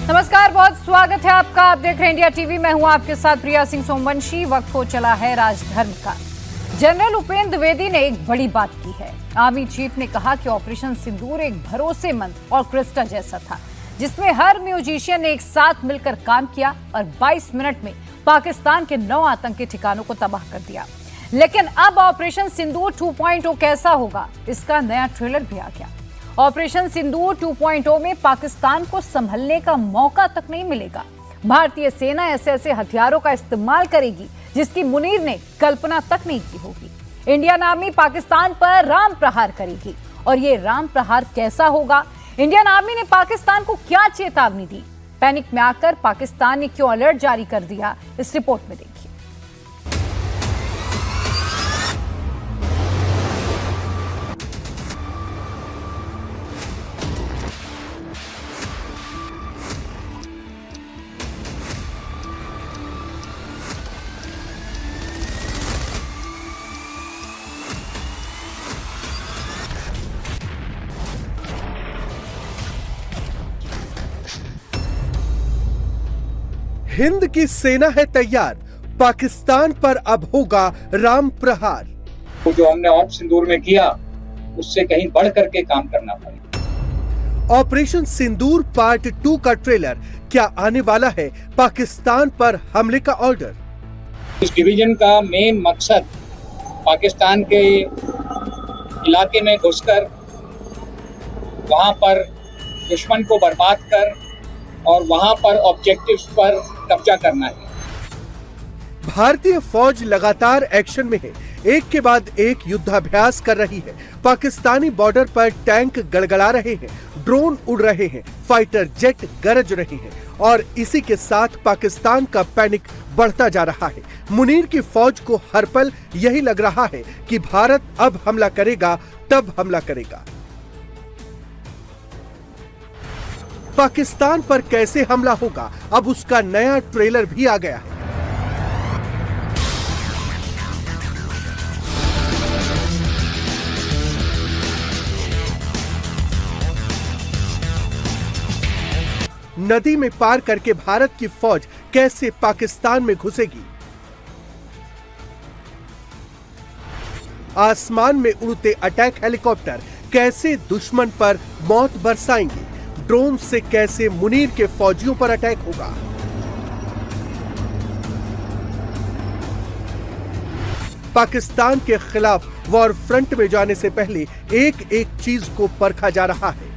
नमस्कार, बहुत स्वागत है आपका। आप देख रहे हैं इंडिया टीवी। मैं हूं आपके साथ प्रिया सिंह सोमवंशी। वक्त हो चला है राजधर्म का। जनरल उपेंद्र द्विवेदी ने एक बड़ी बात की है। आर्मी चीफ ने कहा कि ऑपरेशन सिंदूर एक भरोसेमंद ऑर्केस्ट्रा जैसा था, जिसमें हर म्यूजिशियन ने एक साथ मिलकर काम किया और 22 मिनट में पाकिस्तान के 9 आतंकी ठिकानों को तबाह कर दिया। लेकिन अब ऑपरेशन सिंदूर 2.0 कैसा होगा, इसका नया ट्रेलर भी आ गया। ऑपरेशन सिंदूर 2.0 में पाकिस्तान को संभलने का मौका तक नहीं मिलेगा। भारतीय सेना ऐसे हथियारों का इस्तेमाल करेगी जिसकी मुनीर ने कल्पना तक नहीं की होगी। इंडियन आर्मी पाकिस्तान पर राम प्रहार करेगी। और ये राम प्रहार कैसा होगा? इंडियन आर्मी ने पाकिस्तान को क्या चेतावनी दी? पैनिक में आकर पाकिस्तान ने क्यों अलर्ट जारी कर दिया? इस रिपोर्ट में देखिए। हिंद की सेना है तैयार, पाकिस्तान पर अब होगा राम प्रहार। तो जो हमने ऑप सिंदूर में किया, उससे कहीं बढ़ करके काम करना पड़ेगा। ऑपरेशन सिंदूर पार्ट 2 का ट्रेलर क्या आने वाला है? पाकिस्तान पर हमले का ऑर्डर। इस डिवीजन का मेन मकसद पाकिस्तान के इलाके में घुसकर वहां पर दुश्मन को बर्बाद कर और वहां पर ऑब्जेक्टिव्स पर कब्जा करना है। भारतीय फौज लगातार एक्शन में है। एक के बाद एक युद्धाभ्यास कर रही है। पाकिस्तानी बॉर्डर पर टैंक गड़गड़ा रहे हैं, ड्रोन उड़ रहे हैं, फाइटर जेट गरज रहे हैं और इसी के साथ पाकिस्तान का पैनिक बढ़ता जा रहा है। मुनीर की फौज को हर पल यही लग रहा है कि भारत अब हमला करेगा, तब हमला करेगा। पाकिस्तान पर कैसे हमला होगा, अब उसका नया ट्रेलर भी आ गया है। नदी में पार करके भारत की फौज कैसे पाकिस्तान में घुसेगी? आसमान में उड़ते अटैक हेलीकॉप्टर कैसे दुश्मन पर मौत बरसाएंगे? ड्रोन से कैसे मुनीर के फौजियों पर अटैक होगा? पाकिस्तान के खिलाफ वॉर फ्रंट में जाने से पहले एक एक चीज को परखा जा रहा है।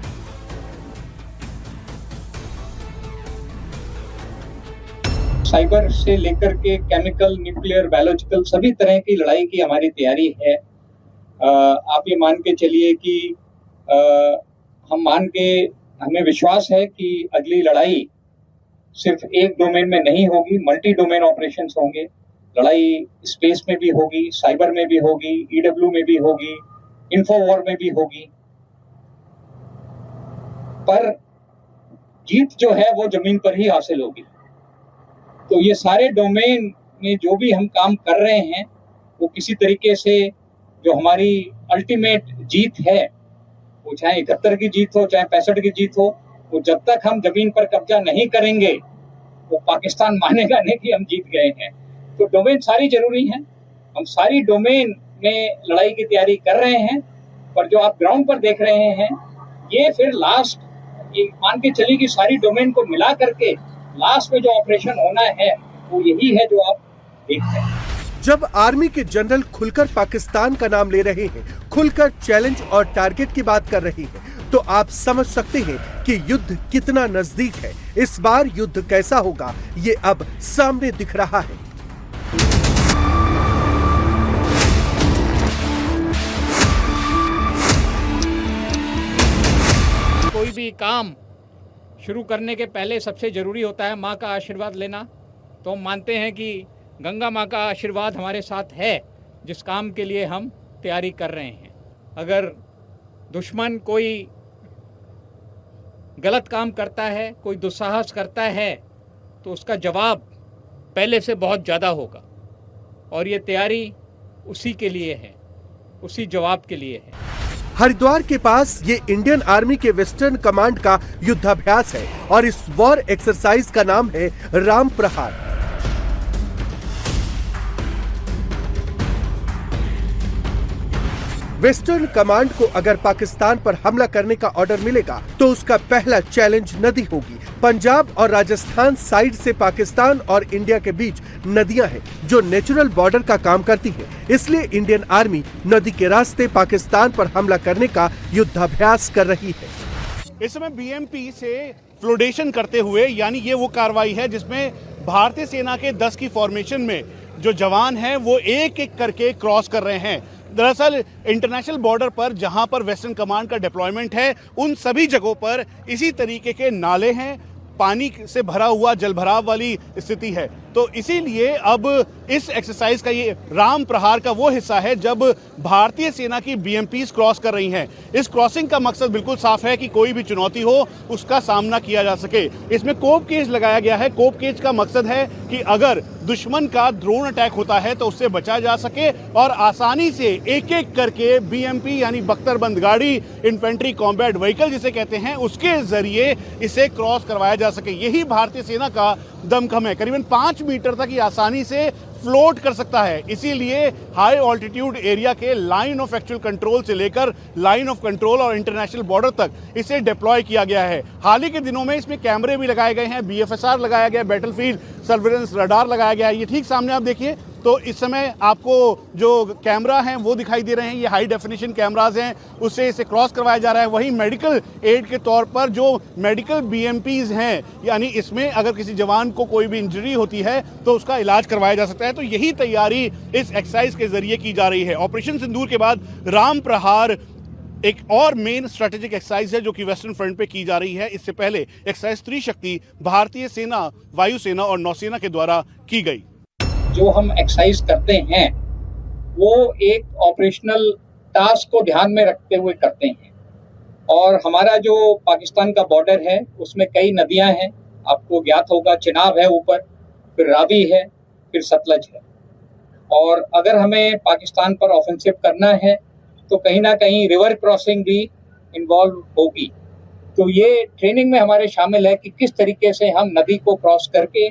साइबर से लेकर के केमिकल, न्यूक्लियर, बायोलॉजिकल सभी तरह की लड़ाई की हमारी तैयारी है। आप ये मान के चलिए कि हमें विश्वास है कि अगली लड़ाई सिर्फ एक डोमेन में नहीं होगी, मल्टी डोमेन ऑपरेशंस होंगे। लड़ाई स्पेस में भी होगी, साइबर में भी होगी, ईडब्ल्यू में भी होगी, इंफोवॉर में भी होगी। पर जीत जो है वो जमीन पर ही हासिल होगी। तो ये सारे डोमेन में जो भी हम काम कर रहे हैं, वो किसी तरीके से जो हमारी अल्टीमेट जीत है, वो चाहे 71 की जीत हो, चाहे 65 की जीत हो, वो जब तक हम जमीन पर कब्जा नहीं करेंगे, वो पाकिस्तान मानेगा नहीं कि हम जीत गए हैं। तो डोमेन सारी जरूरी हैं। हम सारी डोमेन में लड़ाई की तैयारी कर रहे हैं। पर जो आप ग्राउंड पर देख रहे हैं, ये फिर लास्ट, ये मान के चलिए कि सारी डोमेन को मिला करके लास्ट में जो ऑपरेशन होना है, वो यही है जो आप देख रहे हैं। जब आर्मी के जनरल खुलकर पाकिस्तान का नाम ले रहे हैं, खुलकर चैलेंज और टारगेट की बात कर रहे हैं, तो आप समझ सकते हैं कि युद्ध कितना नजदीक है। इस बार युद्ध कैसा होगा, ये अब सामने दिख रहा है। कोई भी काम शुरू करने के पहले सबसे ज़रूरी होता है माँ का आशीर्वाद लेना। तो हम मानते हैं कि गंगा माँ का आशीर्वाद हमारे साथ है, जिस काम के लिए हम तैयारी कर रहे हैं। अगर दुश्मन कोई गलत काम करता है, कोई दुस्साहस करता है, तो उसका जवाब पहले से बहुत ज़्यादा होगा। और ये तैयारी उसी के लिए है, उसी जवाब के लिए है। हरिद्वार के पास ये इंडियन आर्मी के वेस्टर्न कमांड का युद्धाभ्यास है और इस वॉर एक्सरसाइज का नाम है राम प्रहार। वेस्टर्न कमांड को अगर पाकिस्तान पर हमला करने का ऑर्डर मिलेगा तो उसका पहला चैलेंज नदी होगी। पंजाब और राजस्थान साइड से पाकिस्तान और इंडिया के बीच नदियां हैं जो नेचुरल बॉर्डर का काम करती है, इसलिए इंडियन आर्मी नदी के रास्ते पाकिस्तान पर हमला करने का युद्धाभ्यास कर रही है। इस समय बीएमपी से फ्लोटेशन करते हुए, यानी ये वो कार्रवाई है जिसमें भारतीय सेना के 10 की फॉर्मेशन में जो जवान हैं वो एक एक करके क्रॉस कर रहे हैं। दरअसल इंटरनेशनल बॉर्डर पर जहां पर वेस्टर्न कमांड का डिप्लॉयमेंट है उन सभी जगहों पर इसी तरीके के नाले हैं, पानी से भरा हुआ जलभराव वाली स्थिति है। तो इसीलिए अब इस एक्सरसाइज का ये राम प्रहार का वो हिस्सा है जब भारतीय सेना की बीएमपीज क्रॉस कर रही हैं। इस क्रॉसिंग का मकसद बिल्कुल साफ है कि कोई भी चुनौती हो उसका सामना किया जा सके। इसमें कोप केज लगाया गया है। कोप केज का मकसद है कि अगर दुश्मन का ड्रोन अटैक होता है तो उससे बचा जा सके और आसानी से एक एक करके बीएमपी यानी बख्तरबंद गाड़ी, इन्फेंट्री कॉम्बैट व्हीकल जिसे कहते हैं, उसके जरिए इसे क्रॉस करवाया जा सके। यही भारतीय सेना का दमखम है। करीबन 5 मीटर तक ये आसानी से फ्लोट कर सकता है। इसीलिए हाई ऑल्टीट्यूड एरिया के लाइन ऑफ एक्चुअल कंट्रोल से लेकर लाइन ऑफ कंट्रोल और इंटरनेशनल बॉर्डर तक इसे डिप्लॉय किया गया है। हाल ही के दिनों में इसमें कैमरे भी लगाए गए हैं, बीएफएसआर लगाया गया, बैटलफील्ड सर्विलेंस रडार लगाया गया है। ये ठीक सामने आप देखिए तो इस समय आपको जो कैमरा हैं वो दिखाई दे रहे हैं। ये हाई डेफिनेशन कैमराज हैं, उससे इसे क्रॉस करवाया जा रहा है। वहीं मेडिकल एड के तौर पर जो मेडिकल बीएमपीज हैं, यानी इसमें अगर किसी जवान को कोई भी इंजरी होती है तो उसका इलाज करवाया जा सकता है। तो यही तैयारी इस एक्सरसाइज के जरिए की जा रही है। ऑपरेशन सिंदूर के बाद राम प्रहार एक और मेन स्ट्रेटेजिक एक्सरसाइज है जो कि वेस्टर्न फ्रंट पे की जा रही है। इससे पहले एक्सरसाइज त्रिशक्ति भारतीय सेना, वायुसेना और नौसेना के द्वारा की गई। जो हम एक्सरसाइज करते हैं वो एक ऑपरेशनल टास्क को ध्यान में रखते हुए करते हैं और हमारा जो पाकिस्तान का बॉर्डर है उसमें कई नदियां हैं, आपको ज्ञात होगा। चिनाब है ऊपर, फिर रावी है, फिर सतलज है। और अगर हमें पाकिस्तान पर ऑफेंसिव करना है तो कहीं ना कहीं रिवर क्रॉसिंग भी इन्वॉल्व होगी। तो ये ट्रेनिंग में हमारे शामिल है कि किस तरीके से हम नदी को क्रॉस करके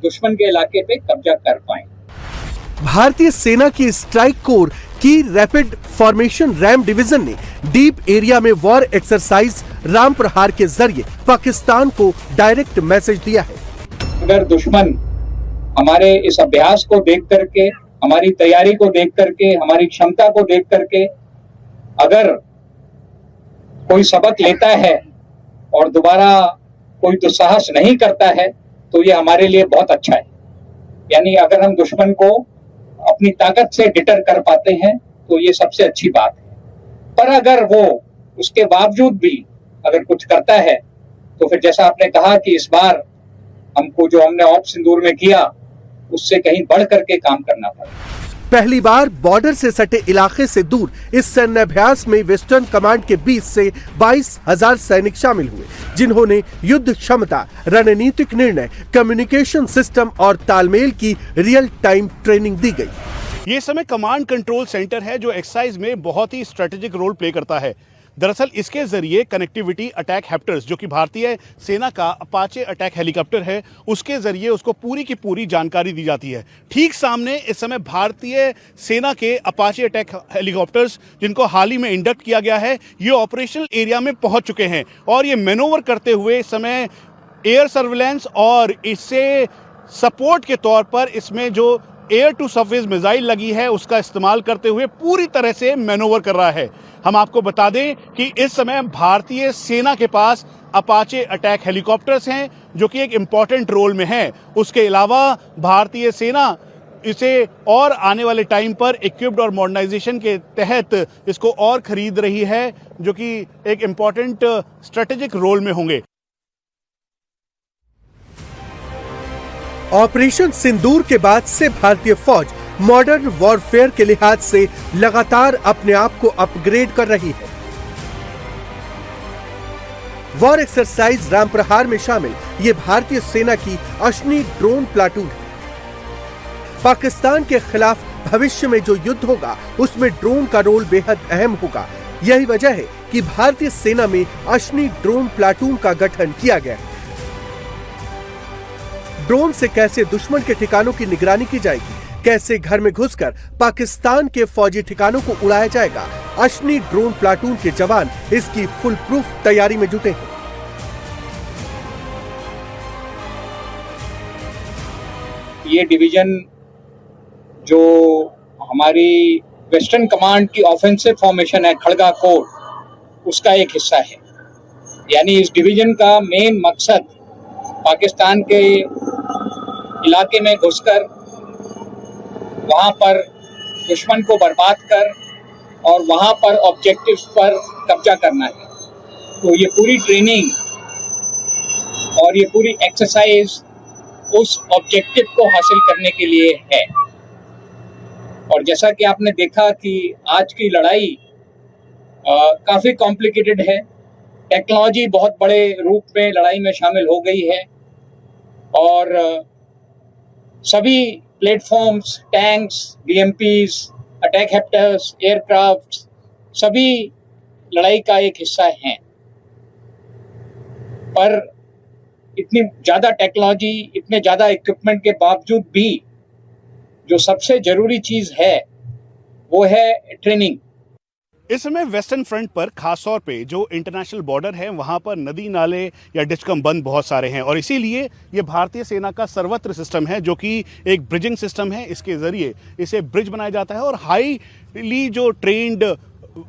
दुश्मन के इलाके पे कब्जा कर पाएं। भारतीय सेना की स्ट्राइक कोर की रैपिड फॉर्मेशन रैम डिवीजन ने डीप एरिया में वॉर एक्सरसाइज राम प्रहार के जरिए पाकिस्तान को डायरेक्ट मैसेज दिया है। अगर दुश्मन हमारे इस अभ्यास को देख करके, हमारी तैयारी को देख करके, हमारी क्षमता को देख करके अगर कोई सबक लेता है और दोबारा कोई दुस्साहस नहीं करता है तो ये हमारे लिए बहुत अच्छा है। यानी अगर हम दुश्मन को अपनी ताकत से डिटर कर पाते हैं तो ये सबसे अच्छी बात है। पर अगर वो उसके बावजूद भी अगर कुछ करता है तो फिर जैसा आपने कहा कि इस बार हमको जो हमने ऑप सिंदूर में किया उससे कहीं बढ़ करके काम करना पड़ा। पहली बार बॉर्डर से सटे इलाके से दूर इस सैन्याभ्यास में वेस्टर्न कमांड के 20 से 22,000 सैनिक शामिल हुए, जिन्होंने युद्ध क्षमता, रणनीतिक निर्णय, कम्युनिकेशन सिस्टम और तालमेल की रियल टाइम ट्रेनिंग दी गई। ये समय कमांड कंट्रोल सेंटर है जो एक्सरसाइज में बहुत ही स्ट्रेटेजिक रोल प्ले करता है। दरअसल इसके जरिए कनेक्टिविटी अटैक हेप्टर्स, जो कि भारतीय सेना का अपाचे अटैक हेलीकॉप्टर है, उसके जरिए उसको पूरी की पूरी जानकारी दी जाती है। ठीक सामने इस समय भारतीय सेना के अपाचे अटैक हेलीकॉप्टर्स, जिनको हाल ही में इंडक्ट किया गया है, ये ऑपरेशनल एरिया में पहुंच चुके हैं और ये मैनोवर करते हुए इस समय एयर सर्विलेंस और इससे सपोर्ट के तौर पर इसमें जो एयर टू सरफेस मिसाइल लगी है उसका इस्तेमाल करते हुए पूरी तरह से मैनोवर कर रहा है। हम आपको बता दें कि इस समय भारतीय सेना के पास अपाचे अटैक हेलीकॉप्टर्स हैं जो कि एक इंपॉर्टेंट रोल में हैं। उसके अलावा भारतीय सेना इसे और आने वाले टाइम पर इक्विप्ड और मॉडर्नाइजेशन के तहत इसको और खरीद रही है, जो कि एक इंपॉर्टेंट स्ट्रेटेजिक रोल में होंगे। ऑपरेशन सिंदूर के बाद से भारतीय फौज मॉडर्न वॉरफेयर के लिहाज से लगातार अपने आप को अपग्रेड कर रही है। वॉर एक्सरसाइज राम प्रहार में शामिल ये भारतीय सेना की अश्नी ड्रोन प्लाटून है। पाकिस्तान के खिलाफ भविष्य में जो युद्ध होगा उसमें ड्रोन का रोल बेहद अहम होगा। यही वजह है कि भारतीय सेना में अश्नि ड्रोन प्लाटून का गठन किया गया है। ड्रोन से कैसे दुश्मन के ठिकानों की निगरानी की जाएगी, कैसे घर में घुसकर पाकिस्तान के फौजी ठिकानों को उड़ाया जाएगा, अश्नि ड्रोन प्लाटून के जवान इसकी फुल प्रूफ तैयारी में जुटे हैं। ये डिवीजन जो हमारी वेस्टर्न कमांड की ऑफेंसिव फॉर्मेशन है खड़गा कोर, उसका एक हिस्सा है। यानी इस डिवीजन का मेन मकसद पाकिस्तान के इलाके में घुसकर वहां पर दुश्मन को बर्बाद कर और वहां पर ऑब्जेक्टिव्स पर कब्जा करना है। तो ये पूरी ट्रेनिंग और ये पूरी एक्सरसाइज उस ऑब्जेक्टिव को हासिल करने के लिए है। और जैसा कि आपने देखा कि आज की लड़ाई काफी कॉम्प्लिकेटेड है। टेक्नोलॉजी बहुत बड़े रूप में लड़ाई में शामिल हो गई है और सभी प्लेटफॉर्म्स, टैंक्स, बीएमपीज, अटैक हेप्टर्स, एयरक्राफ्ट सभी लड़ाई का एक हिस्सा हैं। पर इतनी ज्यादा टेक्नोलॉजी, इतने ज्यादा इक्विपमेंट के बावजूद भी जो सबसे जरूरी चीज है वो है ट्रेनिंग। इस समय वेस्टर्न फ्रंट पर खास तौर पे जो इंटरनेशनल बॉर्डर है वहां पर नदी नाले या डिस्कम बंद बहुत सारे हैं और इसीलिए ये भारतीय सेना का सर्वत्र सिस्टम है जो कि एक ब्रिजिंग सिस्टम है। इसके जरिए इसे ब्रिज बनाया जाता है और हाईली जो ट्रेन्ड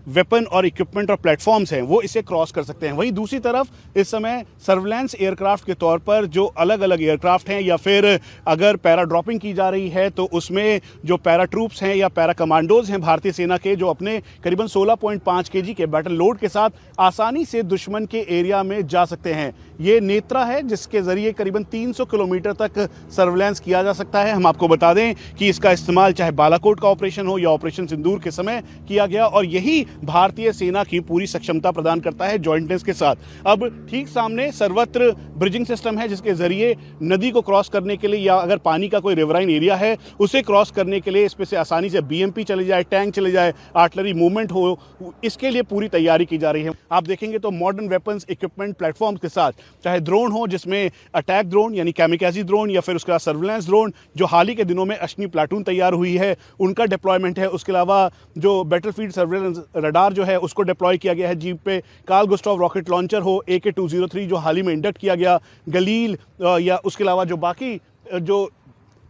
वेपन और इक्विपमेंट और प्लेटफॉर्म्स हैं वो इसे क्रॉस कर सकते हैं। वहीं दूसरी तरफ इस समय सर्विलांस एयरक्राफ्ट के तौर पर जो अलग अलग एयरक्राफ्ट हैं या फिर अगर पैरा ड्रॉपिंग की जा रही है तो उसमें जो पैरा ट्रूप्स हैं या पैरा कमांडोज हैं भारतीय सेना के, जो अपने करीबन 16.5 kg के बैटल लोड के साथ आसानी से दुश्मन के एरिया में जा सकते हैं। ये नेत्रा है जिसके जरिए करीबन 300 किलोमीटर तक सर्विलांस किया जा सकता है। हम आपको बता दें कि इसका इस्तेमाल चाहे बालाकोट का ऑपरेशन हो या ऑपरेशन सिंदूर के समय किया गया और यही भारतीय सेना की पूरी सक्षमता प्रदान करता है जॉइंटनेस के साथ। अब ठीक सामने सर्वत्र ब्रिजिंग सिस्टम है जिसके जरिए नदी को क्रॉस करने के लिए या अगर पानी का कोई रिवराइन एरिया है उसे क्रॉस करने के लिए इसमें से आसानी से बीएमपी चले जाए, टैंक चले जाए, आर्टिलरी मूवमेंट हो, इसके लिए पूरी तैयारी की जा रही है। आप देखेंगे तो मॉडर्न वेपन्स, इक्विपमेंट, प्लेटफॉर्म्स के साथ चाहे ड्रोन हो जिसमें अटैक ड्रोन यानी कैमिकाजी ड्रोन या फिर उसका सर्विलांस ड्रोन जो हाल ही के दिनों में अश्नि प्लाटून तैयार हुई है उनका डिप्लॉयमेंट है। उसके अलावा जो बैटलफील्ड सर्विलांस रडार जो है उसको डिप्लॉय किया गया है जीप पे। कार्ल गुस्टाव रॉकेट लॉन्चर हो, AK-203 जो हाल ही में इंडक्ट किया गया, गलील या उसके अलावा जो बाकी जो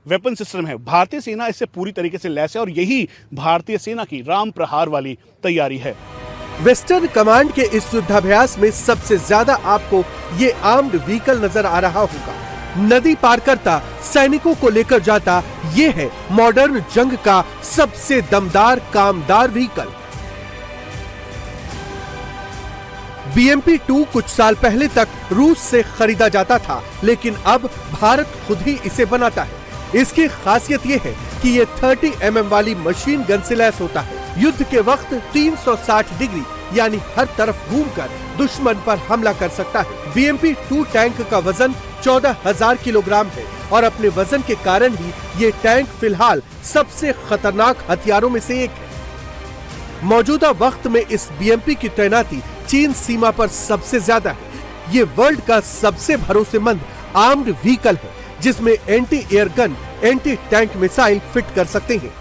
वेपन सिस्टम है, भारतीय सेना इससे पूरी तरीके से लैस है और यही भारतीय सेना की राम प्रहार वाली तैयारी है। वेस्टर्न कमांड के इस युद्धाभ्यास में सबसे ज्यादा आपको ये आर्म्ड व्हीकल नजर आ रहा होगा। नदी पार करता, सैनिकों को लेकर जाता, ये है मॉडर्न जंग का सबसे दमदार कामदार व्हीकल। BMP-2 कुछ साल पहले तक रूस से खरीदा जाता था लेकिन अब भारत खुद ही इसे बनाता है। इसकी खासियत ये है कि ये 30 mm वाली मशीन गन से लैस होता है। युद्ध के वक्त 360 डिग्री यानी हर तरफ घूमकर दुश्मन पर हमला कर सकता है। BMP-2 टैंक का वजन 14,000 किलोग्राम है और अपने वजन के कारण ही ये टैंक फिलहाल सबसे खतरनाक हथियारों में से एक है। मौजूदा वक्त में इस BMP की तैनाती चीन सीमा पर सबसे ज्यादा है। ये वर्ल्ड का सबसे भरोसेमंद आर्म्ड व्हीकल है जिसमें anti air gun, anti tank missile fit कर सकते हैं।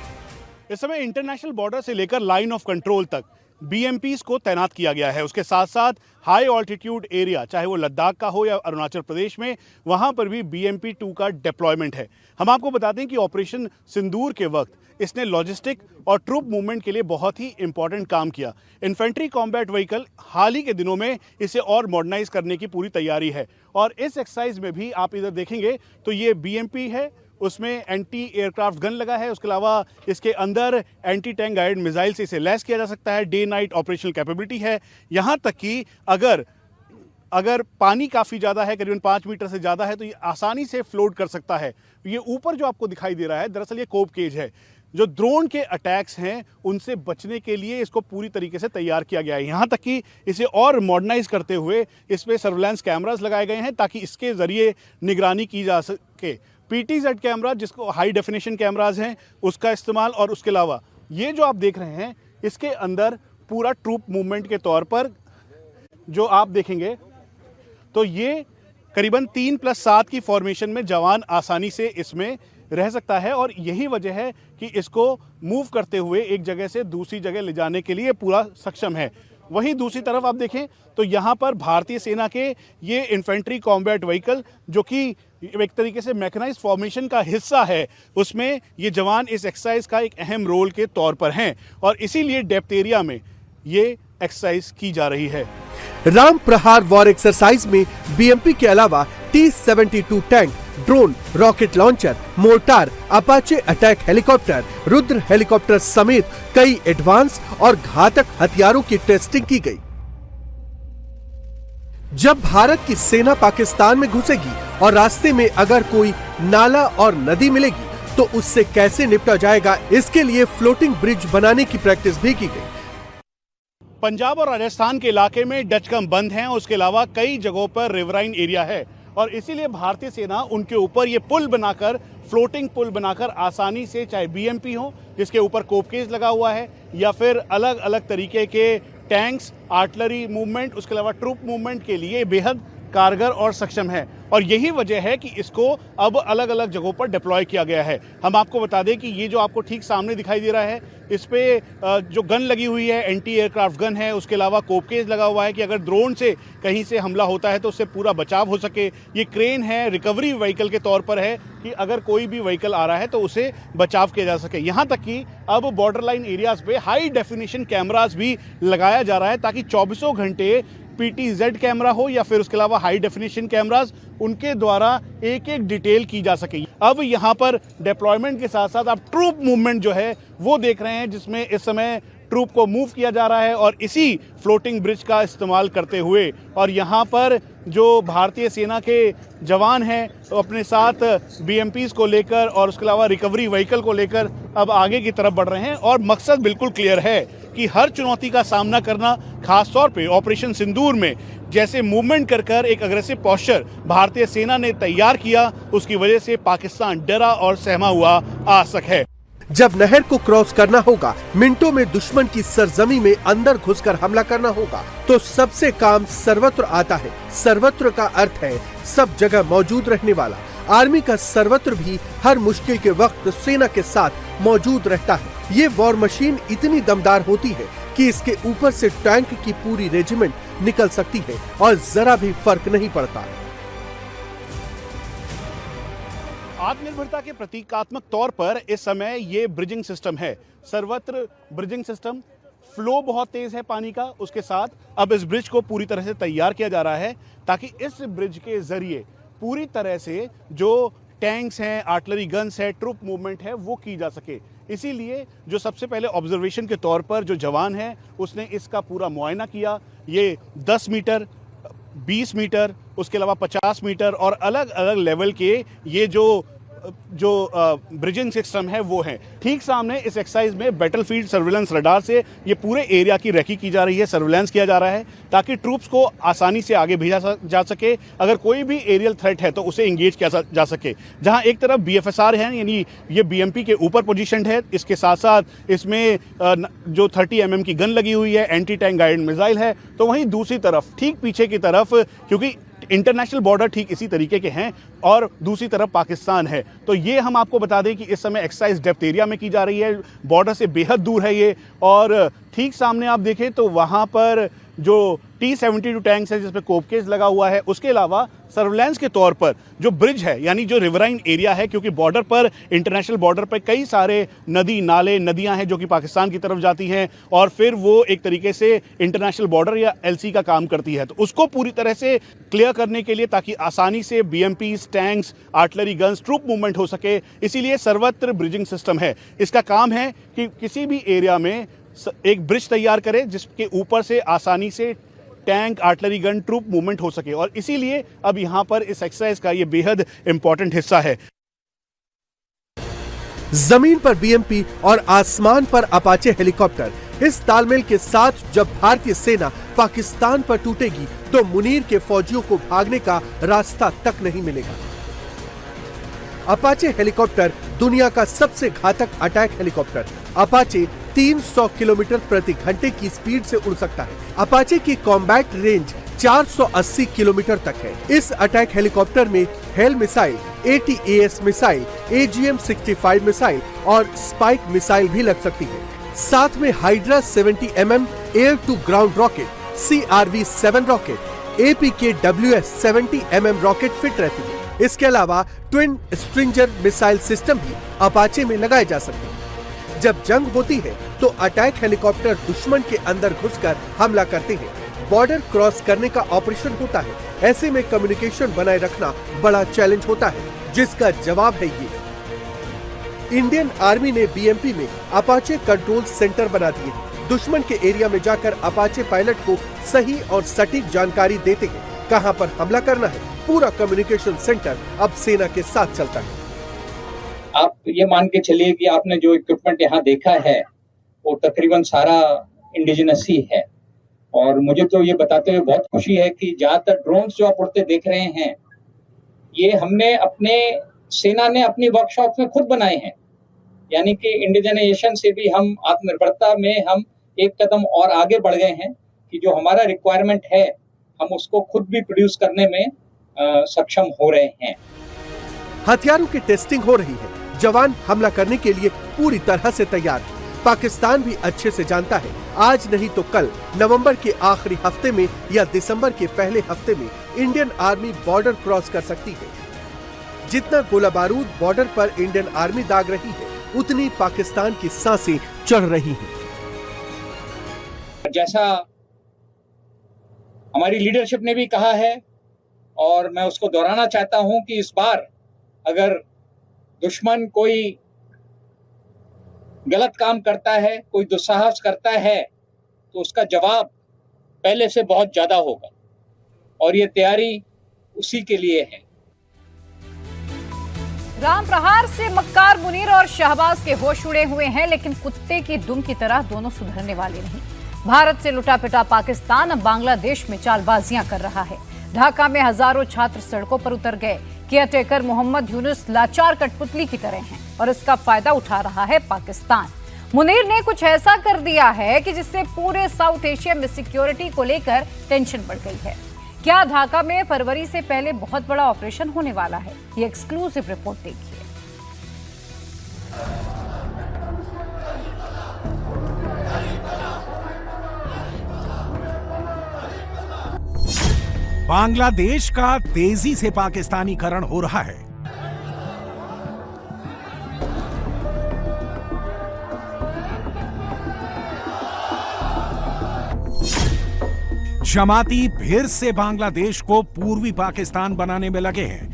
इस समय इंटरनेशनल बॉर्डर से लेकर लाइन ऑफ कंट्रोल तक BMPs को तैनात किया गया है। उसके साथ साथ हाई ऑल्टीट्यूड एरिया चाहे वो लद्दाख का हो या अरुणाचल प्रदेश में, वहां पर भी BMP-2 का डिप्लॉयमेंट है। हम आपको बताते हैं कि ऑपरेशन सिंदूर के वक्त इसने लॉजिस्टिक और ट्रूप मूवमेंट के लिए बहुत ही इंपॉर्टेंट काम किया। इन्फेंट्री कॉम्बैट व्हीकल हाल ही के दिनों में इसे और मॉडर्नाइज करने की पूरी तैयारी है और इस एक्सरसाइज में भी आप इधर देखेंगे तो ये BMP है, उसमें एंटी एयरक्राफ्ट गन लगा है। उसके अलावा इसके अंदर एंटी टैंक गाइडेड मिसाइल से इसे लैस किया जा सकता है। डे नाइट ऑपरेशनल कैपेबिलिटी है। यहाँ तक कि अगर पानी काफ़ी ज़्यादा है, करीबन 5 मीटर से ज़्यादा है, तो ये आसानी से फ्लोट कर सकता है। ये ऊपर जो आपको दिखाई दे रहा है दरअसल ये कोप केज है। जो ड्रोन के अटैक्स हैं उनसे बचने के लिए इसको पूरी तरीके से तैयार किया गया है। यहाँ तक कि इसे और मॉडर्नाइज करते हुए इसमें सर्विलांस कैमरास लगाए गए हैं ताकि इसके ज़रिए निगरानी की जा सके। PTZ कैमरा जिसको हाई डेफिनेशन कैमराज हैं उसका इस्तेमाल और उसके अलावा ये जो आप देख रहे हैं इसके अंदर पूरा ट्रूप मूवमेंट के तौर पर जो आप देखेंगे तो ये करीबन 3+7 की फॉर्मेशन में जवान आसानी से इसमें रह सकता है और यही वजह है कि इसको मूव करते हुए एक जगह से दूसरी जगह ले जाने के लिए पूरा सक्षम है। वहीं दूसरी तरफ आप देखें तो यहाँ पर भारतीय सेना के ये इन्फेंट्री कॉम्बैट व्हीकल जो कि एक तरीके से मैकेनाइज्ड फॉर्मेशन का हिस्सा है, उसमें ये जवान इस एक्सरसाइज का एक अहम रोल के तौर पर हैं और इसीलिए डेप्थ एरिया में ये एक्सरसाइज की जा रही है। राम प्रहार वॉर एक्सरसाइज में बीएमपी के अलावा T-72 tank, drone, rocket launcher, mortar, Apache attack helicopter, Rudra helicopter समेत कई एडवांस और घातक हथियारों की टेस्टिंग की गई। जब भारत की सेना पाकिस्तान में घुसेगी और रास्ते में अगर कोई नाला और नदी मिलेगी तो उससे कैसे निपटा जाएगा, इसके लिए फ्लोटिंग ब्रिज बनाने की प्रैक्टिस भी की गई। पंजाब और राजस्थान के इलाके में डचकम बंद हैं, उसके अलावा कई जगहों पर रिवराइन एरिया है और इसीलिए भारतीय सेना उनके ऊपर ये पुल बनाकर, फ्लोटिंग पुल बनाकर आसानी से, चाहे बीएमपी हो जिसके ऊपर कोपकेज लगा हुआ है या फिर अलग अलग तरीके के टैंक्स, आर्टिलरी मूवमेंट, उसके अलावा ट्रूप मूवमेंट के लिए बेहद कारगर और सक्षम है और यही वजह है कि इसको अब अलग अलग जगहों पर डिप्लॉय किया गया है। हम आपको बता दें कि ये जो आपको ठीक सामने दिखाई दे रहा है, इस पे जो गन लगी हुई है एंटी एयरक्राफ्ट गन है, उसके अलावा कोपकेज लगा हुआ है कि अगर ड्रोन से कहीं से हमला होता है तो उससे पूरा बचाव हो सके। ये क्रेन है, रिकवरी व्हीकल के तौर पर है कि अगर कोई भी व्हीकल आ रहा है तो उसे बचाव किया जा सके। यहाँ तक कि अब बॉर्डर लाइन एरियाज पे हाई डेफिनेशन कैमरास भी लगाया जा रहा है ताकि 24 घंटे PTZ कैमरा हो या फिर उसके अलावा हाई डेफिनेशन कैमरास, उनके द्वारा एक एक डिटेल की जा सके। अब यहाँ पर डिप्लॉयमेंट के साथ साथ आप ट्रूप मूवमेंट जो है वो देख रहे हैं, जिसमें इस समय ट्रूप को मूव किया जा रहा है और इसी फ्लोटिंग ब्रिज का इस्तेमाल करते हुए। और यहाँ पर जो भारतीय सेना के जवान हैं तो अपने साथ BMPs को लेकर और उसके अलावा रिकवरी व्हीकल को लेकर अब आगे की तरफ बढ़ रहे हैं और मकसद बिल्कुल क्लियर है कि हर चुनौती का सामना करना, खासतौर पे ऑपरेशन सिंदूर में जैसे मूवमेंट कर एक अग्रेसिव पोस्चर भारतीय सेना ने तैयार किया, उसकी वजह से पाकिस्तान डरा और सहमा हुआ आसक है। जब नहर को क्रॉस करना होगा, मिनटों में दुश्मन की सरजमी में अंदर घुसकर हमला करना होगा, तो सबसे काम सर्वत्र आता है। सर्वत्र का अर्थ है सब जगह मौजूद रहने वाला। आर्मी का सर्वत्र भी हर मुश्किल के वक्त सेना के साथ मौजूद रहता है। ये वॉर मशीन इतनी दमदार होती है कि इसके ऊपर से टैंक की पूरी रेजिमेंट निकल सकती है और जरा भी फर्क नहीं पड़ता। आत्मनिर्भरता के प्रतीकात्मक तौर पर इस समय ये ब्रिजिंग सिस्टम है, सर्वत्र ब्रिजिंग सिस्टम। फ्लो बहुत तेज है पानी का, उसके साथ अब इस ब्रिज को पूरी तरह से तैयार किया जा रहा है ताकि इस ब्रिज के जरिए पूरी तरह से जो टैंक्स हैं, आर्टिलरी गन्स है, ट्रूप मूवमेंट है, वो की जा सके। इसीलिए जो सबसे पहले ऑब्जर्वेशन के तौर पर जो जवान है उसने इसका पूरा मुआयना किया। ये 10 मीटर, 20 मीटर, उसके अलावा 50 मीटर और अलग अलग लेवल के ये जो ब्रिजिंग सिस्टम है वो है। ठीक सामने इस एक्सरसाइज में बैटलफील्ड सर्विलेंस रडार से ये पूरे एरिया की रेकी की जा रही है, सर्विलेंस किया जा रहा है ताकि ट्रूप्स को आसानी से आगे भेजा जा सके। अगर कोई भी एरियल थ्रेट है तो उसे एंगेज किया जा सके। जहां एक तरफ BFSR है, यानी ये BMP के ऊपर पोजीशन है, इसके साथ साथ इसमें जो 30 mm की गन लगी हुई है, एंटी टैंक गाइडेड मिसाइल है, तो वहीं दूसरी तरफ ठीक पीछे की तरफ, क्योंकि इंटरनेशनल बॉर्डर ठीक इसी तरीके के हैं और दूसरी तरफ पाकिस्तान है, तो ये हम आपको बता दें कि इस समय एक्सरसाइज डेप्थ एरिया में की जा रही है, बॉर्डर से बेहद दूर है ये। और ठीक सामने आप देखें तो वहां पर जो T-72 टैंक्स है जिसमें कोपकेज लगा हुआ है, उसके अलावा सर्विलेंस के तौर पर जो ब्रिज है, यानी जो रिवराइन एरिया है, क्योंकि बॉर्डर पर, इंटरनेशनल बॉर्डर पर कई सारे नदी नाले, नदियां हैं जो कि पाकिस्तान की तरफ जाती हैं और फिर वो एक तरीके से इंटरनेशनल बॉर्डर या LC का काम करती है, तो उसको पूरी तरह से क्लियर करने के लिए ताकि आसानी से BMPs, tanks, artillery guns, troop movement हो सके, इसीलिए सर्वत्र ब्रिजिंग सिस्टम है। इसका काम है कि किसी भी एरिया में एक ब्रिज तैयार करें जिसके ऊपर से आसानी से tank, artillery gun, troop movement हो सके और इसीलिए अब यहां पर इस एक्सरसाइज का ये बेहद इंपॉर्टेंट हिस्सा है। जमीन पर BMP और आसमान पर अपाचे हेलीकॉप्टर, इस तालमेल के साथ जब भारतीय सेना पाकिस्तान पर टूटेगी तो मुनीर के फौजियों को भागने का रास्ता तक नहीं मिलेगा। अपाचे हेलीकॉप्टर दुनिया का सबसे घातक अटैक हेलीकॉप्टर। अपाचे 300 किलोमीटर प्रति घंटे की स्पीड से उड़ सकता है। अपाचे की कॉम्बैट रेंज 480 किलोमीटर तक है। इस अटैक हेलीकॉप्टर में hell missile, ATAS missile, AGM-65 missile और स्पाइक मिसाइल भी लग सकती है। साथ में Hydra 70 mm air to ground rocket, CRV-7 rocket, APKWS 70 mm rocket fit रहती है। इसके अलावा ट्विन स्ट्रिंजर मिसाइल सिस्टम भी अपाचे में लगाए जा सकते हैं। जब जंग होती है तो अटैक हेलीकॉप्टर दुश्मन के अंदर घुसकर हमला करते हैं। बॉर्डर क्रॉस करने का ऑपरेशन होता है। ऐसे में कम्युनिकेशन बनाए रखना बड़ा चैलेंज होता है, जिसका जवाब है ये। इंडियन आर्मी ने BMP में अपाचे कंट्रोल सेंटर बना दिए हैं। दुश्मन के एरिया में जाकर अपाचे पायलट को सही और सटीक जानकारी देते हैं कहां पर हमला करना है। पूरा कम्युनिकेशन सेंटर अब सेना के साथ चलता है। आप ये मान के चलिए कि आपने जो इक्विपमेंट यहाँ देखा है वो तकरीबन सारा इंडिजिनस ही है। और मुझे तो ये बताते हुए बहुत खुशी है कि ज्यादातर ड्रोन्स जो आप उड़ते देख रहे हैं, ये हमने अपने सेना ने अपनी वर्कशॉप में खुद बनाए हैं। यानी कि इंडिजनाइजेशन से भी हम आत्मनिर्भरता में हम एक कदम और आगे बढ़ गए हैं कि जो हमारा रिक्वायरमेंट है हम उसको खुद भी प्रोड्यूस करने में सक्षम हो रहे हैं। हथियारों की टेस्टिंग हो रही है। जवान हमला करने के लिए पूरी तरह से तैयार है। पाकिस्तान भी अच्छे से जानता है, आज नहीं तो कल नवंबर के आखिरी हफ्ते में या दिसंबर के पहले हफ्ते में इंडियन आर्मी बॉर्डर क्रॉस कर सकती है। जितना गोला बारूद बॉर्डर पर इंडियन आर्मी दाग रही है, उतनी पाकिस्तान की सांसें चढ़ रही हैं। जैसा हमारी लीडरशिप ने भी कहा है और मैं उसको दोहराना चाहता हूं कि इस बार अगर दुश्मन कोई गलत काम करता है, कोई दुस्साहस करता है, तो उसका जवाब पहले से बहुत ज्यादा होगा और ये तैयारी उसी के लिए है। राम प्रहार से मक्कार मुनीर और शहबाज के होश उड़े हुए हैं, लेकिन कुत्ते की दुम की तरह दोनों सुधरने वाले नहीं। भारत से लुटा पिटा पाकिस्तान अब बांग्लादेश में चालबाजियां कर रहा है। ढाका में हजारों छात्र सड़कों पर उतर गए। केयरटेकर मोहम्मद यूनुस लाचार कठपुतली की तरह हैं और इसका फायदा उठा रहा है पाकिस्तान। मुनीर ने कुछ ऐसा कर दिया है कि जिससे पूरे साउथ एशिया में सिक्योरिटी को लेकर टेंशन बढ़ गई है। क्या ढाका में फरवरी से पहले बहुत बड़ा ऑपरेशन होने वाला है? ये एक्सक्लूसिव रिपोर्ट देखिए। बांग्लादेश का तेजी से पाकिस्तानीकरण हो रहा है। जमाती फिर से बांग्लादेश को पूर्वी पाकिस्तान बनाने में लगे हैं।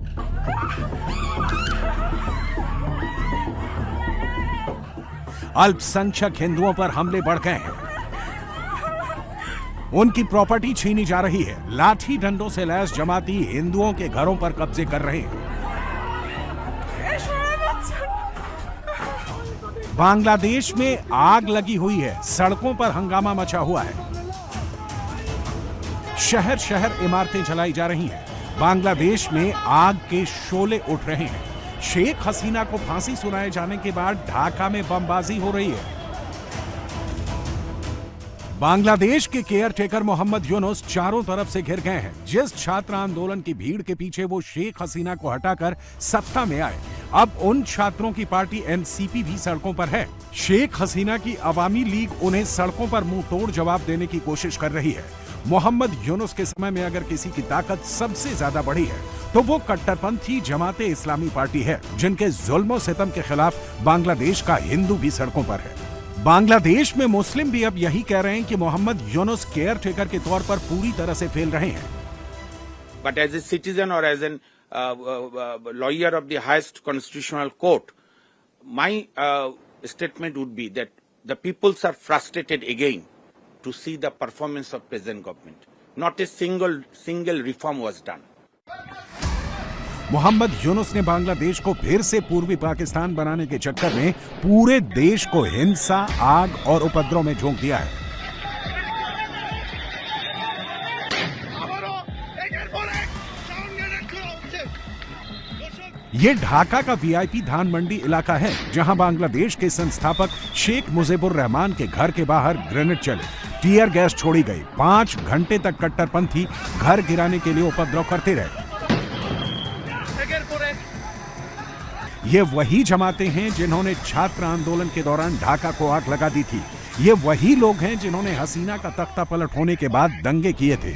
अल्पसंख्यक हिंदुओं पर हमले बढ़ गए हैं। उनकी प्रॉपर्टी छीनी जा रही है। लाठी डंडों से लैस जमाती हिंदुओं के घरों पर कब्जे कर रहे हैं। बांग्लादेश में आग लगी हुई है। सड़कों पर हंगामा मचा हुआ है। शहर शहर इमारतें जलाई जा रही हैं। बांग्लादेश में आग के शोले उठ रहे हैं। शेख हसीना को फांसी सुनाए जाने के बाद ढाका में बमबाजी हो रही है। बांग्लादेश के केयरटेकर मोहम्मद यूनुस चारों तरफ से घिर गए हैं। जिस छात्र आंदोलन की भीड़ के पीछे वो शेख हसीना को हटाकर सत्ता में आए, अब उन छात्रों की पार्टी एनसीपी भी सड़कों पर है। शेख हसीना की अवामी लीग उन्हें सड़कों पर मुंह तोड़ जवाब देने की कोशिश कर रही है। मोहम्मद यूनुस के समय में अगर किसी की ताकत सबसे ज्यादा बढ़ी है तो वो कट्टरपंथी जमाते इस्लामी पार्टी है, जिनके जुल्म और सितम के खिलाफ बांग्लादेश का हिंदू भी सड़कों पर है। बांग्लादेश में मुस्लिम भी अब यही कह रहे हैं कि मोहम्मद यूनुस केयर टेकर के तौर पर पूरी तरह से फेल रहे हैं। But as a citizen or as an lawyer of the highest constitutional court, my statement would be that the peoples are frustrated again to see the performance of present government. Not a single reform was done. Mohammad Yunus ने बांग्लादेश को फिर से पूर्वी पाकिस्तान बनाने के चक्कर में पूरे देश को हिंसा, आग और उपद्रव में झोंक दिया है। ये ढाका का वीआईपी धान मंडी इलाका है, जहां बांग्लादेश के संस्थापक शेख मुजीबुर रहमान के घर के बाहर ग्रेनेड चले, टीयर गैस छोड़ी गई। 5 घंटे तक कट्टरपंथी घर गिराने के लिए उपद्रव करते रहे। ये वही जमाते हैं जिन्होंने छात्र आंदोलन के दौरान ढाका को आग लगा दी थी। ये वही लोग हैं जिन्होंने हसीना का तख्ता पलट होने के बाद दंगे किए थे।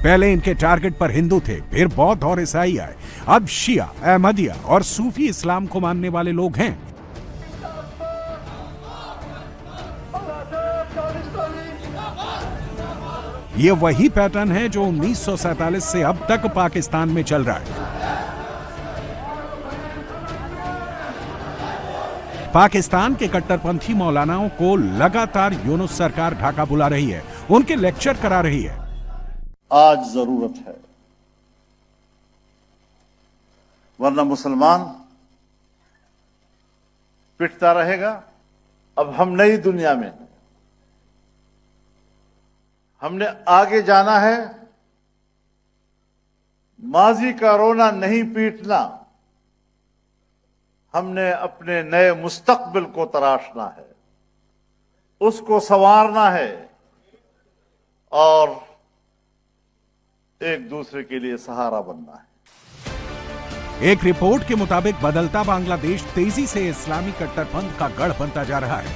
पहले इनके टारगेट पर हिंदू थे, फिर बौद्ध और ईसाई आए, अब शिया, अहमदिया और सूफी इस्लाम को मानने वाले लोग हैं। ये वही पैटर्न है जो 1947 से अब तक पाकिस्तान में चल रहा है। पाकिस्तान के कट्टरपंथी मौलानाओं को लगातार यूनुस सरकार ढाका बुला रही है, उनके लेक्चर करा रही है। आज जरूरत है, वरना मुसलमान पिटता रहेगा। अब हम नई दुनिया में, हमने आगे जाना है। माजी का रोना नहीं पीटना, हमने अपने नए मुस्तकबिल को तराशना है, उसको संवारना है और एक दूसरे के लिए सहारा बनना है। एक रिपोर्ट के मुताबिक बदलता बांग्लादेश तेजी से इस्लामी कट्टरपंथ का गढ़ बनता जा रहा है।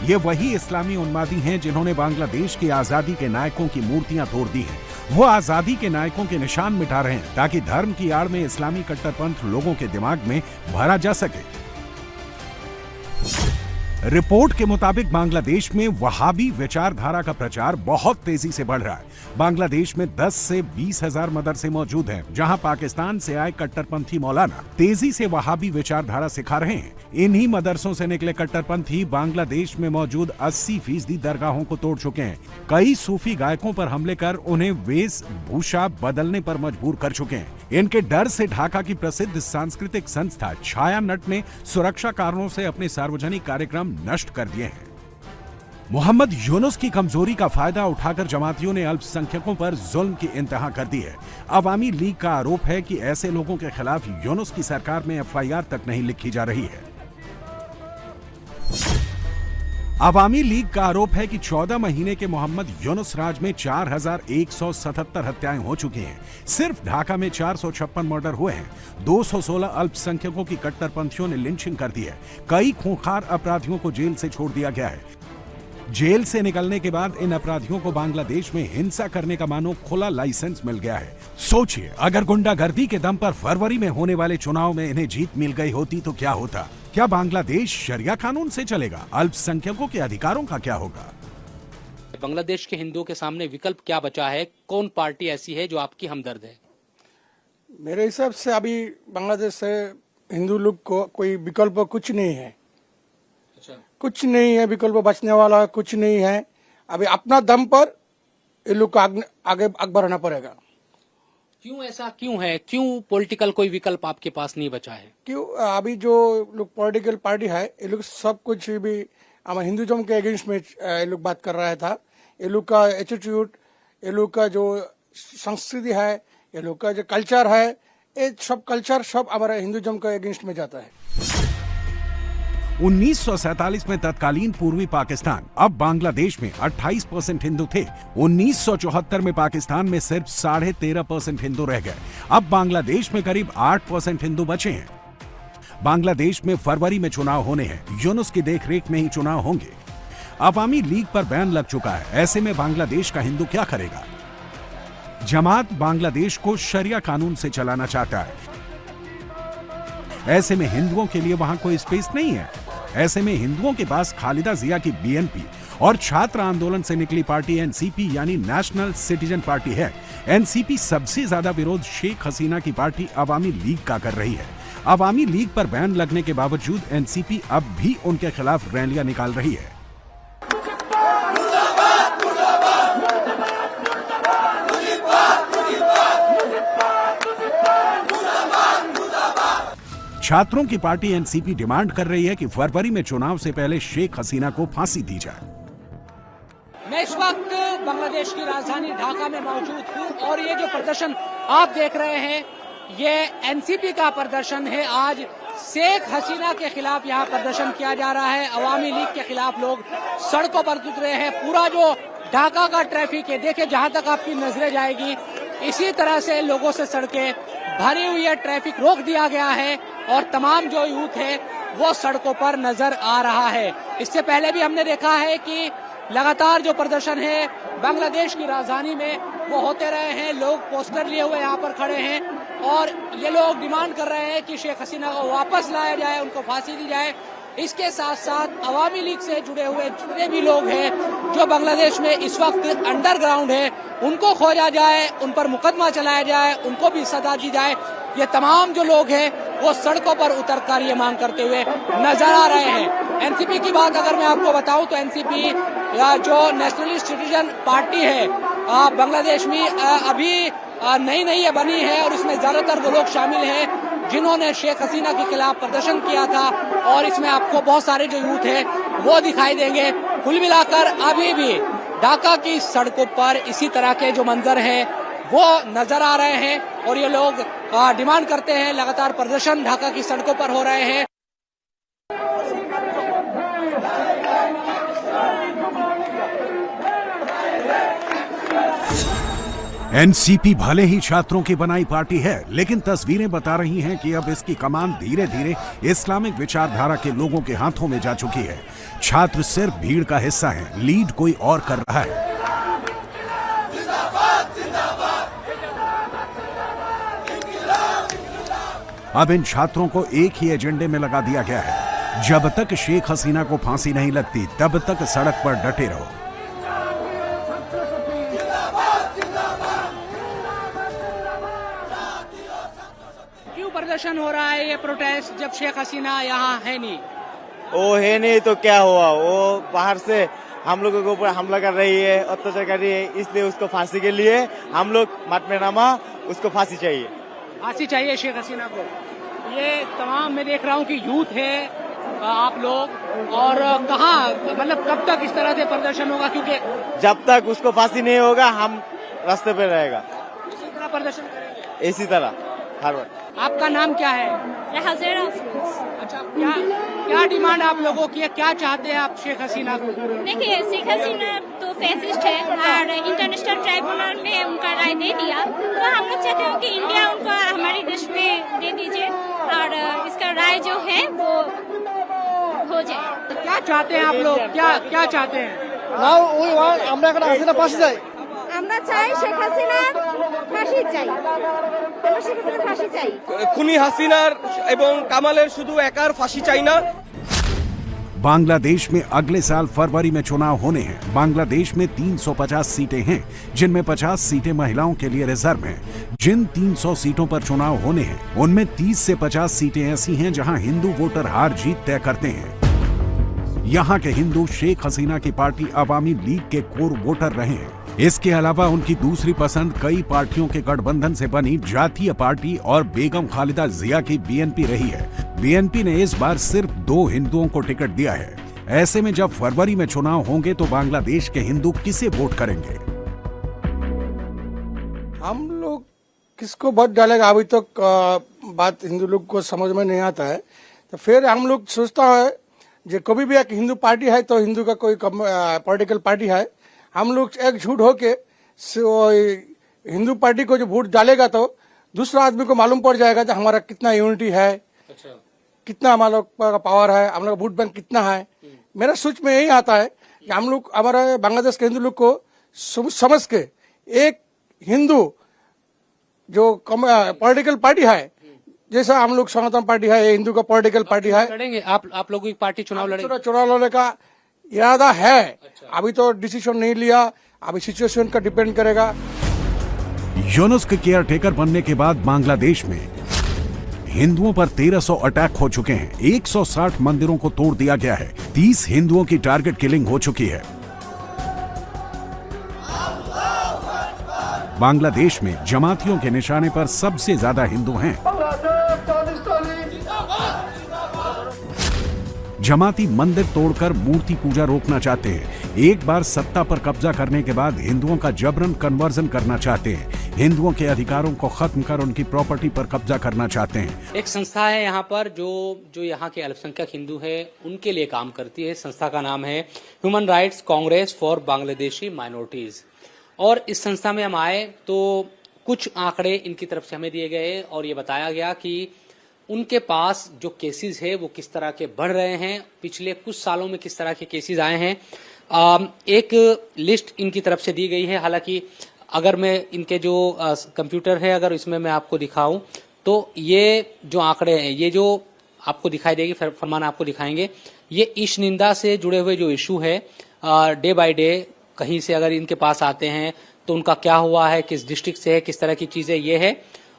ये वही इस्लामी उन्मादी हैं जिन्होंने बांग्लादेश की आजादी के नायकों की मूर्तियां तोड़ दी हैं। वो आजादी के नायकों के निशान मिटा रहे हैं ताकि धर्म की आड़ में इस्लामी कट्टरपंथ लोगों के दिमाग में भरा जा सके। रिपोर्ट के मुताबिक बांग्लादेश में वहाबी विचारधारा का प्रचार बहुत तेजी से बढ़ रहा है। बांग्लादेश में 10 से 20 हजार मदरसे मौजूद हैं, जहां पाकिस्तान से आए कट्टरपंथी मौलाना तेजी से वहाबी विचारधारा सिखा रहे हैं। इन्हीं मदरसों से निकले कट्टरपंथी बांग्लादेश में मौजूद 80% दरगाहों को तोड़ चुके हैं। कई सूफी गायकों पर हमले कर उन्हें वेशभूषा बदलने पर मजबूर कर चुके हैं। इनके डर से ढाका की प्रसिद्ध सांस्कृतिक संस्था छाया नट ने सुरक्षा कारणों से अपने सार्वजनिक कार्यक्रम नष्ट कर दिए हैं। मोहम्मद यूनुस की कमजोरी का फायदा उठाकर जमातियों ने अल्पसंख्यकों पर जुल्म की इंतहा कर दी है। अवामी लीग का आरोप है कि ऐसे लोगों के खिलाफ यूनुस की सरकार में एफआईआर तक नहीं लिखी जा रही है। अवामी लीग का आरोप है कि 14 महीने के मोहम्मद यूनुस राज में 4177 हत्याएं हो चुकी हैं। सिर्फ ढाका में 456 मर्डर हुए हैं। 216 अल्पसंख्यकों की कट्टरपंथियों ने लिंचिंग कर दी है। कई खूंखार अपराधियों को जेल से छोड़ दिया गया है। जेल से निकलने के बाद इन अपराधियों को बांग्लादेश में हिंसा करने का मानो खुला लाइसेंस मिल गया है। सोचिए, अगर गुंडागर्दी के दम पर फरवरी में होने वाले चुनाव में इन्हें जीत मिल गई होती तो क्या होता? क्या बांग्लादेश शरिया कानून से चलेगा? अल्पसंख्यकों के अधिकारों का क्या होगा? बांग्लादेश के हिंदुओं के सामने विकल्प क्या बचा है? कौन पार्टी ऐसी है जो आपकी हमदर्द है? मेरे हिसाब से अभी बांग्लादेश से हिंदू लोग को कोई विकल्प कुछ नहीं है। कुछ नहीं है विकल्प, बचने वाला कुछ नहीं है। अभी अपना दम पर ये लोग को आगे बढ़ना पड़ेगा। क्यों ऐसा क्यों है? क्यों पॉलिटिकल कोई विकल्प आपके पास नहीं बचा है? क्यों अभी जो लोग पॉलिटिकल पार्टी है, ये लोग सब कुछ भी हमारे हिंदुज्म के अगेंस्ट में ये लोग बात कर रहा था। ये लोग का एटीट्यूड, ये लोग का जो संस्कृति है, ये लोग का जो कल्चर है, ये सब कल्चर सब हमारे हिंदुज्म के अगेंस्ट में जाता है। 1947 में तत्कालीन पूर्वी पाकिस्तान, अब बांग्लादेश में 28% हिंदू थे। 1974 में पाकिस्तान में सिर्फ 13.5% हिंदू रह गए। अब बांग्लादेश में करीब 8% हिंदू बचे हैं। बांग्लादेश में फरवरी में चुनाव होने हैं। यूनुस की देखरेख में ही चुनाव होंगे। अवामी लीग पर बैन लग चुका है। ऐसे में बांग्लादेश का हिंदू क्या करेगा? जमात बांग्लादेश को शरिया कानून से चलाना चाहता है। ऐसे में हिंदुओं के लिए वहां कोई स्पेस नहीं है। ऐसे में हिंदुओं के पास खालिदा जिया की बीएनपी और छात्र आंदोलन से निकली पार्टी एनसीपी यानी नेशनल सिटीजन पार्टी है। एनसीपी सबसे ज्यादा विरोध शेख हसीना की पार्टी अवामी लीग का कर रही है। अवामी लीग पर बैन लगने के बावजूद एनसीपी अब भी उनके खिलाफ रैलियां निकाल रही है। छात्रों की पार्टी एनसीपी डिमांड कर रही है कि फरवरी में चुनाव से पहले शेख हसीना को फांसी दी जाए। मैं इस वक्त बांग्लादेश की राजधानी ढाका में मौजूद हूँ और ये जो प्रदर्शन आप देख रहे हैं ये एनसीपी का प्रदर्शन है। आज शेख हसीना के खिलाफ यहाँ प्रदर्शन किया जा रहा है। अवामी लीग के खिलाफ लोग सड़कों पर उतरे हैं। पूरा जो ढाका का ट्रैफिक है, देखिए जहाँ तक आपकी नजरें जाएगी इसी तरह से लोगों से सड़कें भरी हुई है। ट्रैफिक रोक दिया गया है और तमाम जो यूथ है वो सड़कों पर नजर आ रहा है। इससे पहले भी हमने देखा है कि लगातार जो प्रदर्शन है बांग्लादेश की राजधानी में वो होते रहे हैं। लोग पोस्टर लिए हुए यहाँ पर खड़े हैं और ये लोग डिमांड कर रहे हैं कि शेख हसीना को वापस लाया जाए, उनको फांसी दी जाए। इसके साथ साथ अवामी लीग से जुड़े हुए जितने भी लोग हैं जो बांग्लादेश में इस वक्त अंडरग्राउंड है उनको खोजा जाए, उन पर मुकदमा चलाया जाए, उनको भी सजा दी जाए। ये तमाम जो लोग हैं वो सड़कों पर उतरकर ये मांग करते हुए नजर आ रहे हैं। एनसीपी की बात अगर मैं आपको बताऊं तो एनसीपी जो नेशनलिस्ट सिटीजन पार्टी है बांग्लादेश में अभी नई बनी है और इसमें ज्यादातर वो लोग शामिल हैं जिन्होंने शेख हसीना के खिलाफ प्रदर्शन किया था और इसमें आपको बहुत सारे जो यूथ है वो दिखाई देंगे। कुल मिलाकर अभी भी ढाका की सड़कों पर इसी तरह के जो मंजर हैं वो नजर आ रहे हैं और ये लोग डिमांड करते हैं। लगातार प्रदर्शन ढाका की सड़कों पर हो रहे हैं। एनसीपी भले ही छात्रों की बनाई पार्टी है, लेकिन तस्वीरें बता रही हैं कि अब इसकी कमान धीरे धीरे इस्लामिक विचारधारा के लोगों के हाथों में जा चुकी है। छात्र सिर्फ भीड़ का हिस्सा हैं, लीड कोई और कर रहा है। अब इन छात्रों को एक ही एजेंडे में लगा दिया गया है। जब तक शेख हसीना को फांसी नहीं लगती तब तक सड़क पर डटे रहो। प्रदर्शन हो रहा है ये प्रोटेस्ट जब शेख हसीना यहाँ है नहीं? वो है नहीं तो क्या हुआ, वो बाहर से हम लोगों के ऊपर हमला कर रही है, अत्याचार कर रही है, इसलिए उसको फांसी के लिए हम लोग मत में नामा, उसको फांसी चाहिए। फांसी चाहिए शेख हसीना को। ये तमाम मैं देख रहा हूँ कि यूथ है आप लोग और कहाँ मतलब कब तक इस तरह से प्रदर्शन होगा? क्योंकि जब तक उसको फांसी नहीं होगा हम रास्ते पे रहेगा। इसी तरह प्रदर्शन करेंगे, इसी तरह हर वक्त। आपका नाम क्या है? अच्छा, क्या डिमांड आप लोगों की है? क्या चाहते हैं आप शेख हसीना को? देखिए शेख हसीना तो फैसिस्ट है और इंटरनेशनल ट्राइब्यूनल में उनका राय दे दिया, तो हम लोग चाहते हो कि इंडिया उनको हमारे देश में दे दीजिए और इसका राय जो है वो हो जाए। क्या चाहते हैं आप लोग? क्या चाहते हैं? আমরা চাই শেখ হাসিনা ফাঁসি চাই, আমরা শেখ হাসিনা ফাঁসি চাই। খুনি হাসিনার এবং কামালের শুধু একার ফাঁসি চাই না। बांग्लादेश में अगले साल फरवरी में चुनाव होने हैं। बांग्लादेश में 350 सीटें हैं, जिनमें 50 सीटें महिलाओं के लिए रिजर्व हैं। जिन 300 सीटों पर चुनाव होने हैं उनमें 30 से 50 सीटें ऐसी हैं जहां हिंदू वोटर हार जीत तय करते हैं। यहाँ के हिंदू शेख हसीना की पार्टी अवामी लीग के कोर वोटर रहे हैं। इसके अलावा उनकी दूसरी पसंद कई पार्टियों के गठबंधन से बनी जातीय पार्टी और बेगम खालिदा जिया की बीएनपी रही है। बीएनपी ने इस बार सिर्फ 2 हिंदुओं को टिकट दिया है। ऐसे में जब फरवरी में चुनाव होंगे तो बांग्लादेश के हिंदू किसे वोट करेंगे? हम लोग किसको वोट डालेगा अभी तक बात हिंदू लोग को समझ में नहीं आता है। तो फिर हम लोग सोचता है जो कभी भी एक हिंदू पार्टी है तो हिंदू का कोई पॉलिटिकल पार्टी है, हम लोग एकजुट होके हिंदू पार्टी को जो वोट डालेगा तो दूसरा आदमी को मालूम पड़ जाएगा कि हमारा कितना यूनिटी है। अच्छा। कितना हमारा लोग का पावर है, हम लोग वोट बैंक कितना है। मेरा सोच में यही आता है कि हम लोग हमारे बांग्लादेश के हिंदू लोग को समझ के एक हिंदू जो पॉलिटिकल पार्टी है, जैसा हम लोग सनातन पार्टी है, हिंदू का पॉलिटिकल पार्टी है। लड़ेंगे आप लोगों की पार्टी चुनाव लड़ेंगे? चुनाव लड़ने का इरादा है। अच्छा। अभी तो डिसीजन नहीं लिया, अभी सिचुएशन का डिपेंड करेगा। यूनुस के केयर टेकर बनने के बाद बांग्लादेश में हिंदुओं पर 1300 अटैक हो चुके हैं। 160 मंदिरों को तोड़ दिया गया है। 30 हिंदुओं की टारगेट किलिंग हो चुकी है। बांग्लादेश में जमातियों के निशाने पर सबसे ज्यादा हिंदू हैं। जमाती मंदिर तोड़कर मूर्ति पूजा रोकना चाहते हैं। एक बार सत्ता पर कब्जा करने के बाद हिंदुओं का जबरन कन्वर्जन करना चाहते हैं। हिंदुओं के अधिकारों को खत्म कर उनकी प्रॉपर्टी पर कब्जा करना चाहते हैं। एक संस्था है यहाँ पर जो यहाँ के अल्पसंख्यक हिंदू है उनके लिए काम करती है। संस्था का नाम है human rights Congress for Bangladeshi minorities. और इस संस्था में हम आए तो कुछ आंकड़े इनकी तरफ से हमें दिए गए और ये बताया गया कि उनके पास जो केसेस है वो किस तरह के बढ़ रहे हैं, पिछले कुछ सालों में किस तरह के केसेस आए हैं। एक लिस्ट इनकी तरफ से दी गई है। हालांकि अगर मैं इनके जो कंप्यूटर है अगर इसमें मैं आपको दिखाऊं तो ये जो आंकड़े हैं, ये जो आपको दिखाई देगी, फरमान आपको दिखाएंगे, ये ईश निंदा से जुड़े हुए जो इशू है डे बाय डे कहीं से अगर इनके पास आते हैं तो उनका क्या हुआ है, किस डिस्ट्रिक्ट से है, किस तरह की चीजें ये है।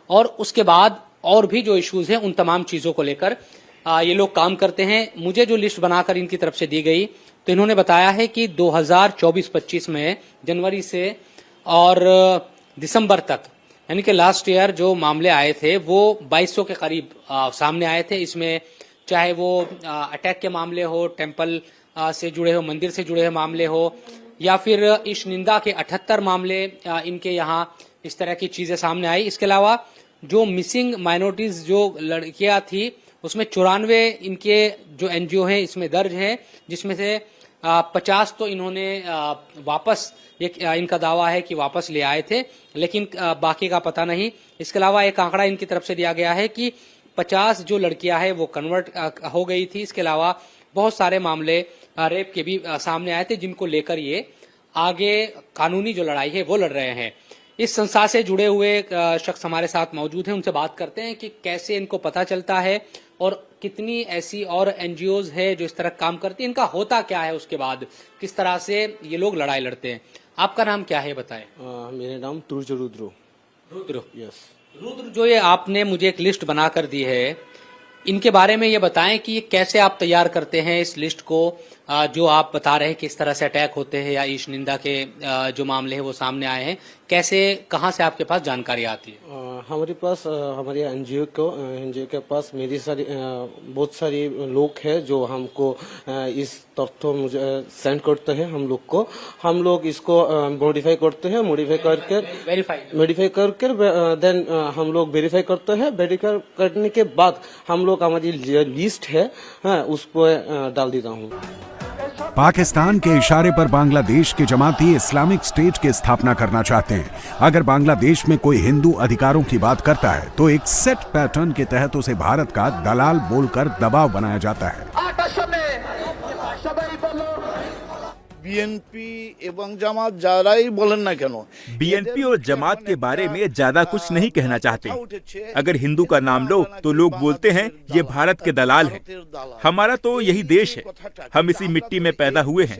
और उसके बाद और भी जो इश्यूज हैं उन तमाम चीजों को लेकर ये लोग काम करते हैं। मुझे जो लिस्ट बनाकर इनकी तरफ से दी गई तो इन्होंने बताया है कि 2024-25 में जनवरी से और दिसंबर तक यानी कि लास्ट ईयर जो मामले आए थे वो 2200 के करीब सामने आए थे। इसमें चाहे वो अटैक के मामले हो, टेम्पल से जुड़े हो, मंदिर से जुड़े हुए मामले हो, या फिर इस निंदा के 78 मामले इनके यहाँ इस तरह की चीजें सामने आई। इसके अलावा जो मिसिंग माइनॉरिटीज जो लड़कियां थी उसमें 94 इनके जो एनजीओ हैं इसमें दर्ज है, जिसमें से 50 तो इन्होंने वापस इनका दावा है कि वापस ले आए थे, लेकिन बाकी का पता नहीं। इसके अलावा एक आंकड़ा इनकी तरफ से दिया गया है कि 50 जो लड़कियां हैं वो कन्वर्ट हो गई थी। इसके अलावा बहुत सारे मामले रेप के भी सामने आए थे, जिनको लेकर ये आगे कानूनी जो लड़ाई है वो लड़ रहे हैं। इस संस्था से जुड़े हुए शख्स हमारे साथ मौजूद हैं, उनसे बात करते हैं कि कैसे इनको पता चलता है और कितनी ऐसी और एनजीओज है जो इस तरह काम करती है, इनका होता क्या है, उसके बाद किस तरह से ये लोग लड़ाई लड़ते हैं। आपका नाम क्या है बताएं? मेरा नाम तुर्ज रुद्र। रुद्र, यस। रुद्र, जो ये आपने मुझे एक लिस्ट बनाकर दी है, इनके बारे में ये बताएं कि ये कैसे आप तैयार करते हैं इस लिस्ट को, जो आप बता रहे हैं किस तरह से अटैक होते हैं या ईश निंदा के जो मामले हैं वो सामने आए हैं, कैसे कहां से आपके पास जानकारी आती है? हमारे पास हमारे एनजीओ के पास बहुत सारी लोग हैं जो हमको इस तथ्य मुझे सेंड करते हैं हम लोग इसको मॉडिफाई करते हैं, वेरीफाई करके देन हम लोग वेरीफाई करते हैं। वेरीफाई करने के बाद हम लोग हमारी लिस्ट है उस पर डाल देता हूँ। पाकिस्तान के इशारे पर बांग्लादेश के जमाती इस्लामिक स्टेट की स्थापना करना चाहते हैं। अगर बांग्लादेश में कोई हिंदू अधिकारों की बात करता है तो एक सेट पैटर्न के तहत उसे भारत का दलाल बोलकर दबाव बनाया जाता है। बीएनपी एवं जमात ज्यादा ही बोलन ना क्यों, बीएनपी और जमात के बारे में ज्यादा कुछ नहीं कहना चाहते। अगर हिंदू का नाम लो तो लोग बोलते हैं ये भारत के दलाल हैं। हमारा तो यही देश है, हम इसी मिट्टी में पैदा हुए हैं।